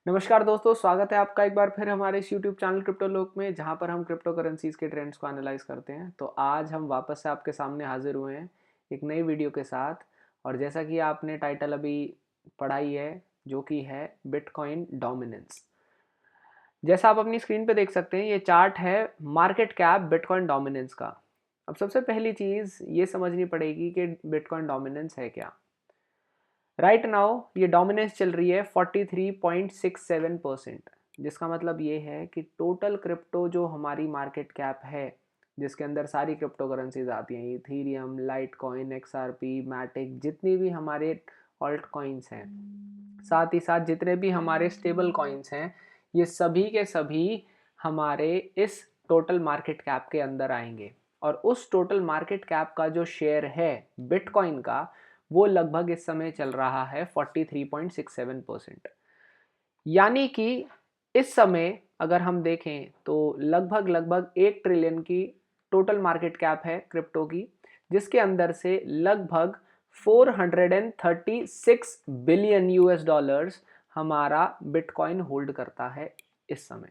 नमस्कार दोस्तों, स्वागत है आपका एक बार फिर हमारे इस यूट्यूब चैनल क्रिप्टो लोक में, जहां पर हम क्रिप्टो करेंसीज के ट्रेंड्स को एनालाइज करते हैं। तो आज हम वापस से आपके सामने हाजिर हुए हैं एक नई वीडियो के साथ। और जैसा कि आपने टाइटल अभी पढ़ाई है, जो कि है बिटकॉइन डोमिनेंस। जैसा आप अपनी स्क्रीन पे देख सकते हैं, ये चार्ट है मार्केट कैप बिटकॉइन डोमिनेंस का। अब सबसे पहली चीज़ ये समझनी पड़ेगी कि बिटकॉइन डोमिनेंस है क्या। राइट नाउ ये डोमिनेंस चल रही है 43.67%, जिसका मतलब ये है कि टोटल क्रिप्टो जो हमारी मार्केट कैप है, जिसके अंदर सारी क्रिप्टो करेंसीज आती हैं, Ethereum, Litecoin, XRP, Matic, जितनी भी हमारे ऑल्ट कॉइन्स हैं, साथ ही साथ जितने भी हमारे स्टेबल कॉइन्स हैं, ये सभी के सभी हमारे इस टोटल मार्केट कैप के अंदर आएंगे। और उस टोटल मार्केट कैप का जो शेयर है बिटकॉइन का, वो लगभग इस समय चल रहा है 43.67%। यानी कि इस समय अगर हम देखें तो लगभग लगभग 1 ट्रिलियन की टोटल मार्केट कैप है क्रिप्टो की, जिसके अंदर से लगभग 436 बिलियन यूएस डॉलर्स हमारा बिटकॉइन होल्ड करता है इस समय।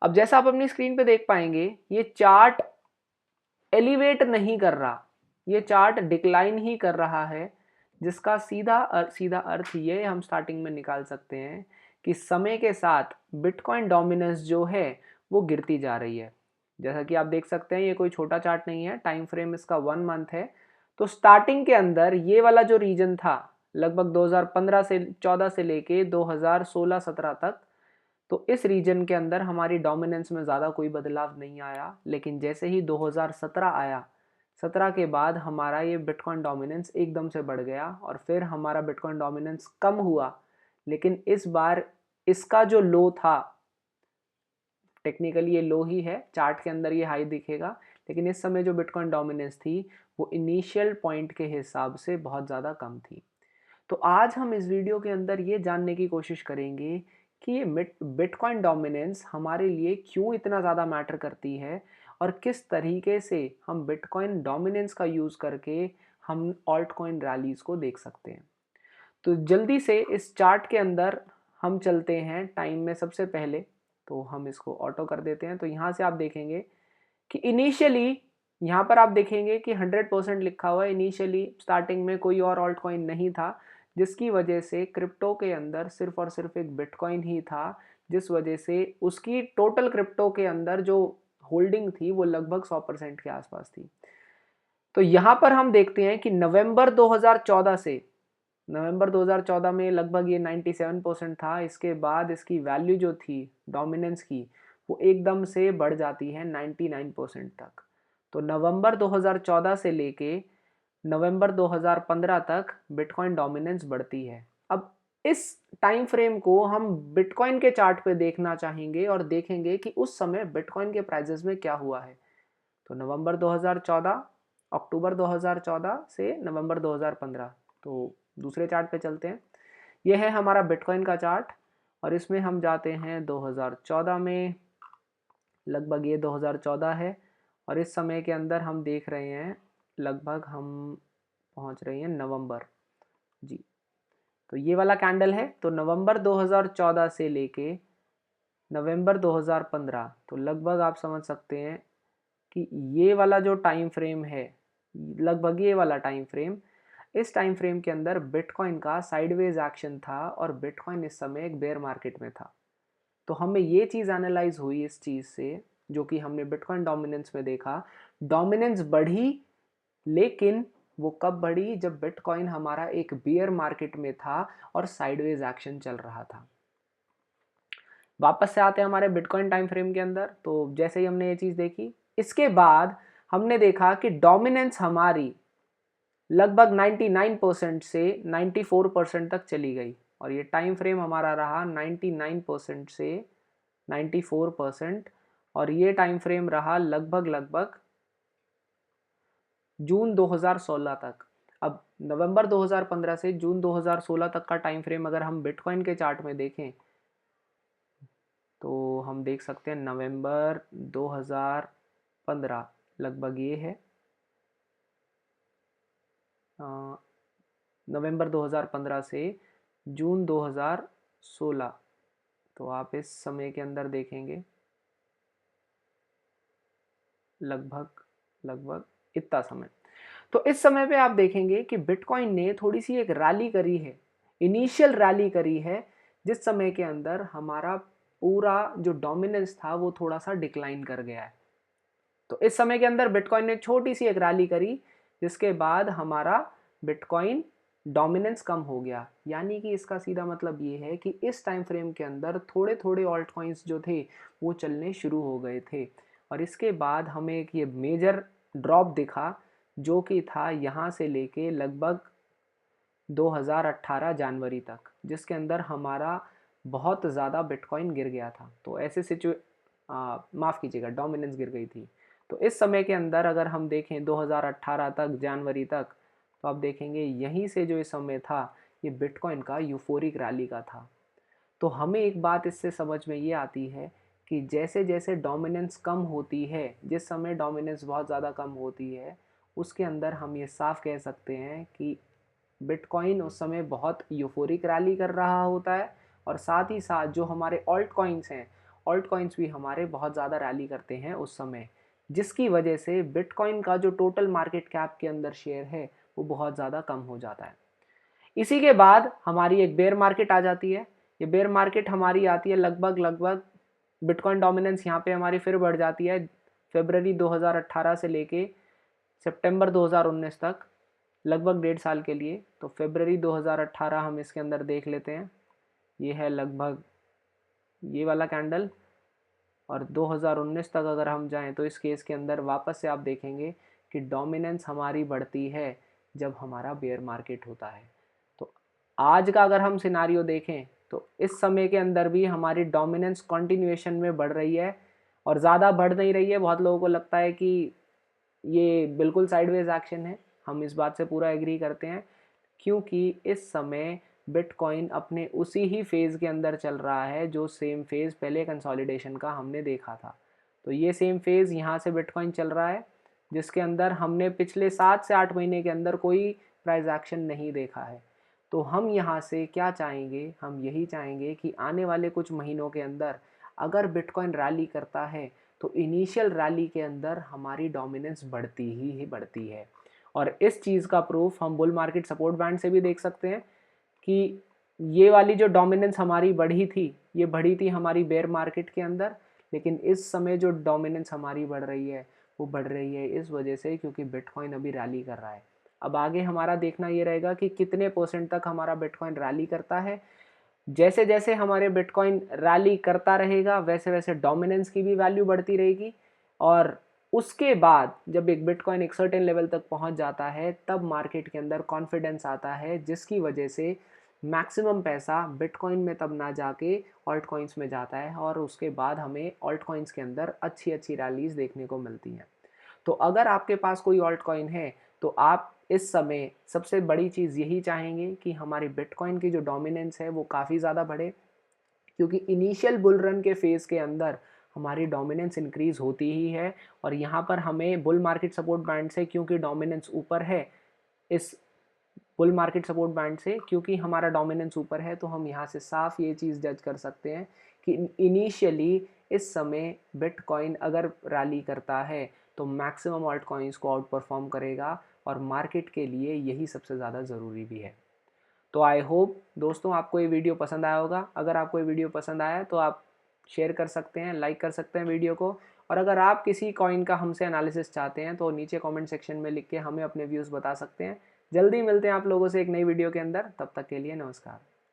अब जैसा आप अपनी स्क्रीन पे देख पाएंगे, ये चार्ट एलिवेट नहीं कर रहा, ये चार्ट डिक्लाइन ही कर रहा है, जिसका सीधा अर्थ ये हम स्टार्टिंग में निकाल सकते हैं कि समय के साथ बिटकॉइन डोमिनेंस जो है वो गिरती जा रही है। जैसा कि आप देख सकते हैं, ये कोई छोटा चार्ट नहीं है, टाइम फ्रेम इसका 1 मंथ है। तो स्टार्टिंग के अंदर ये वाला जो रीजन था, लगभग 2015 से 14 से लेके 2016-17 तक, तो इस रीजन के अंदर हमारी डोमिनेंस में ज़्यादा कोई बदलाव नहीं आया। लेकिन जैसे ही 2017 आया, 17 के बाद हमारा ये बिटकॉइन डोमिनेंस एकदम से बढ़ गया और फिर हमारा बिटकॉइन डोमिनेंस कम हुआ। लेकिन इस बार इसका जो लो था, टेक्निकली ये लो ही है, चार्ट के अंदर ये हाई दिखेगा, लेकिन इस समय जो बिटकॉइन डोमिनेंस थी वो इनिशियल पॉइंट के हिसाब से बहुत ज़्यादा कम थी। तो आज हम इस वीडियो के अंदर ये जानने की कोशिश करेंगे कि ये बिटकॉइन डोमिनेंस हमारे लिए क्यों इतना ज़्यादा मैटर करती है, और किस तरीके से हम बिटकॉइन डोमिनेंस का यूज़ करके हम ऑल्ट कॉइन रैलीज को देख सकते हैं। तो जल्दी से इस चार्ट के अंदर हम चलते हैं टाइम में। सबसे पहले तो हम इसको ऑटो कर देते हैं। तो यहाँ से आप देखेंगे कि इनिशियली यहाँ पर आप देखेंगे कि 100% लिखा हुआ है। इनिशियली स्टार्टिंग में कोई और ऑल्ट कॉइन नहीं था, जिसकी वजह से क्रिप्टो के अंदर सिर्फ और सिर्फ एक बिटकॉइन ही था, जिस वजह से उसकी टोटल क्रिप्टो के अंदर जो होल्डिंग थी वो लगभग 100% के आसपास थी। तो यहाँ पर हम देखते हैं कि नवंबर 2014 में लगभग ये 97% था। इसके बाद इसकी वैल्यू जो थी डोमिनेंस की, वो एकदम से बढ़ जाती है 99% तक। तो नवंबर 2014 से लेके नवंबर 2015 तक बिटकॉइन डोमिनेंस बढ़ती है। अब इस टाइम फ्रेम को हम बिटकॉइन के चार्ट पे देखना चाहेंगे और देखेंगे कि उस समय बिटकॉइन के प्राइजेस में क्या हुआ है। तो नवंबर 2014, अक्टूबर 2014 से नवंबर 2015, तो दूसरे चार्ट पे चलते हैं। यह है हमारा बिटकॉइन का चार्ट, और इसमें हम जाते हैं 2014 में। लगभग ये 2014 है, और इस समय के अंदर हम देख रहे हैं लगभग हम पहुंच रहे हैं नवंबर जी। तो ये वाला कैंडल है, तो नवंबर 2014 से लेके नवंबर 2015, तो लगभग आप समझ सकते हैं कि ये वाला जो टाइम फ्रेम है, लगभग ये वाला टाइम फ्रेम, इस टाइम फ्रेम के अंदर बिटकॉइन का साइडवेज एक्शन था और बिटकॉइन इस समय एक बेयर मार्केट में था। तो हमें ये चीज़ एनालाइज हुई इस चीज़ से, जो कि हमने बिटकॉइन डोमिनेंस में देखा। डोमिनेंस बढ़ी, लेकिन वो कब बढ़ी? जब बिटकॉइन हमारा एक बियर मार्केट में था और साइडवेज एक्शन चल रहा था। वापस से आते हैं हमारे बिटकॉइन टाइम फ्रेम के अंदर। तो जैसे ही हमने ये चीज़ देखी, इसके बाद हमने देखा कि डोमिनेंस हमारी लगभग 99% से 94% तक चली गई, और ये टाइम फ्रेम हमारा रहा 99% से 94%, और ये टाइम फ्रेम रहा लगभग लगभग जून 2016 तक। अब नवंबर 2015 से जून 2016 तक का टाइम फ्रेम अगर हम बिटकॉइन के चार्ट में देखें, तो हम देख सकते हैं नवंबर 2015 लगभग ये है, नवंबर 2015 से जून 2016, तो आप इस समय के अंदर देखेंगे लगभग इतना समय। तो इस समय पे आप देखेंगे कि बिटकॉइन ने थोड़ी सी एक रैली करी है, इनिशियल रैली करी है, जिस समय के अंदर हमारा पूरा जो डोमिनेंस था वो थोड़ा सा डिक्लाइन कर गया है। तो इस समय के अंदर बिटकॉइन ने छोटी सी एक रैली करी, जिसके बाद हमारा बिटकॉइन डोमिनेंस कम हो गया। यानी कि इसका सीधा मतलब ये है कि इस टाइम फ्रेम के अंदर थोड़े थोड़े ऑल्ट कॉइन्स जो थे वो चलने शुरू हो गए थे, और इसके बाद हमें एक ये मेजर ड्रॉप दिखा, जो कि था यहाँ से लेके लगभग 2018 जनवरी तक, जिसके अंदर हमारा बहुत ज़्यादा बिटकॉइन गिर गया था। तो ऐसे माफ़ कीजिएगा, डोमिनेंस गिर गई थी। तो इस समय के अंदर अगर हम देखें 2018 तक, जनवरी तक, तो आप देखेंगे यहीं से जो इस समय था ये बिटकॉइन का यूफोरिक रैली का था। तो हमें एक बात इससे समझ में ये आती है कि जैसे जैसे डोमिनेंस कम होती है, जिस समय डोमिनेंस बहुत ज़्यादा कम होती है, उसके अंदर हम ये साफ कह सकते हैं कि बिटकॉइन उस समय बहुत यूफोरिक रैली कर रहा होता है, और साथ ही साथ जो हमारे ऑल्ट कॉइन्स हैं, ऑल्ट कॉइन्स भी हमारे बहुत ज़्यादा रैली करते हैं उस समय, जिसकी वजह से बिटकॉइन का जो टोटल मार्केट कैप के अंदर शेयर है वो बहुत ज़्यादा कम हो जाता है। इसी के बाद हमारी एक बेयर मार्केट आ जाती है। ये बेयर मार्केट हमारी आती है लगभग बिटकॉइन डोमिनेंस यहाँ पे हमारी फिर बढ़ जाती है फरवरी 2018 से लेके सितंबर 2019 तक, लगभग 1.5 साल के लिए। तो फरवरी 2018 हम इसके अंदर देख लेते हैं, ये है लगभग ये वाला कैंडल, और 2019 तक अगर हम जाएं तो इस केस के अंदर वापस से आप देखेंगे कि डोमिनेंस हमारी बढ़ती है जब हमारा बेयर मार्केट होता है। तो आज का अगर हम सिनारियो देखें तो इस समय के अंदर भी हमारी डोमिनेंस कंटिन्यूएशन में बढ़ रही है, और ज़्यादा बढ़ नहीं रही है। बहुत लोगों को लगता है कि ये बिल्कुल साइडवेज एक्शन है, हम इस बात से पूरा एग्री करते हैं, क्योंकि इस समय बिटकॉइन अपने उसी ही फेज़ के अंदर चल रहा है जो सेम फेज़ पहले कंसोलिडेशन का हमने देखा था। तो ये सेम फेज़ यहाँ से बिटकॉइन चल रहा है, जिसके अंदर हमने पिछले 7 से 8 महीने के अंदर कोई प्राइस एक्शन नहीं देखा है। तो हम यहाँ से क्या चाहेंगे, हम यही चाहेंगे कि आने वाले कुछ महीनों के अंदर अगर बिटकॉइन रैली करता है तो इनिशियल रैली के अंदर हमारी डोमिनेंस बढ़ती ही बढ़ती है। और इस चीज़ का प्रूफ हम बुल मार्केट सपोर्ट बैंड से भी देख सकते हैं कि ये वाली जो डोमिनेंस हमारी बढ़ी थी, ये बढ़ी थी हमारी बेयर मार्केट के अंदर, लेकिन इस समय जो डोमिनेंस हमारी बढ़ रही है वो बढ़ रही है इस वजह से क्योंकि बिटकॉइन अभी रैली कर रहा है। अब आगे हमारा देखना ये रहेगा कि कितने % तक हमारा बिटकॉइन रैली करता है। जैसे जैसे हमारे बिटकॉइन रैली करता रहेगा वैसे वैसे डोमिनेंस की भी वैल्यू बढ़ती रहेगी, और उसके बाद जब एक बिटकॉइन एक सर्टेन लेवल तक पहुंच जाता है तब मार्केट के अंदर कॉन्फिडेंस आता है, जिसकी वजह से मैक्सिमम पैसा बिटकॉइन में तब ना जाके ऑल्ट कॉइन्स में जाता है, और उसके बाद हमें ऑल्ट कॉइन्स के अंदर अच्छी अच्छी रैलीज देखने को मिलती हैं। तो अगर आपके पास कोई ऑल्ट कॉइन है तो आप इस समय सबसे बड़ी चीज़ यही चाहेंगे कि हमारी बिटकॉइन की जो डोमिनेंस है वो काफ़ी ज़्यादा बढ़े, क्योंकि इनिशियल बुल रन के फेज़ के अंदर हमारी डोमिनेंस इंक्रीज होती ही है, और यहाँ पर हमें बुल मार्केट सपोर्ट बैंड से क्योंकि डोमिनेंस ऊपर है, इस बुल मार्केट सपोर्ट बैंड से क्योंकि हमारा डोमिनेंस ऊपर है, तो हम यहाँ से साफ ये चीज़ जज कर सकते हैं कि इनिशियली इस समय बिटकॉइन अगर रैली करता है तो मैक्सिमम ऑल्ट कॉइन्स को आउट परफॉर्म करेगा, और मार्केट के लिए यही सबसे ज़्यादा ज़रूरी भी है। तो आई होप दोस्तों आपको ये वीडियो पसंद आया होगा। अगर आपको ये वीडियो पसंद आया तो आप शेयर कर सकते हैं, लाइक कर सकते हैं वीडियो को, और अगर आप किसी कॉइन का हमसे एनालिसिस चाहते हैं तो नीचे कमेंट सेक्शन में लिख के हमें अपने व्यूज़ बता सकते हैं। जल्दी मिलते हैं आप लोगों से एक नई वीडियो के अंदर, तब तक के लिए नमस्कार।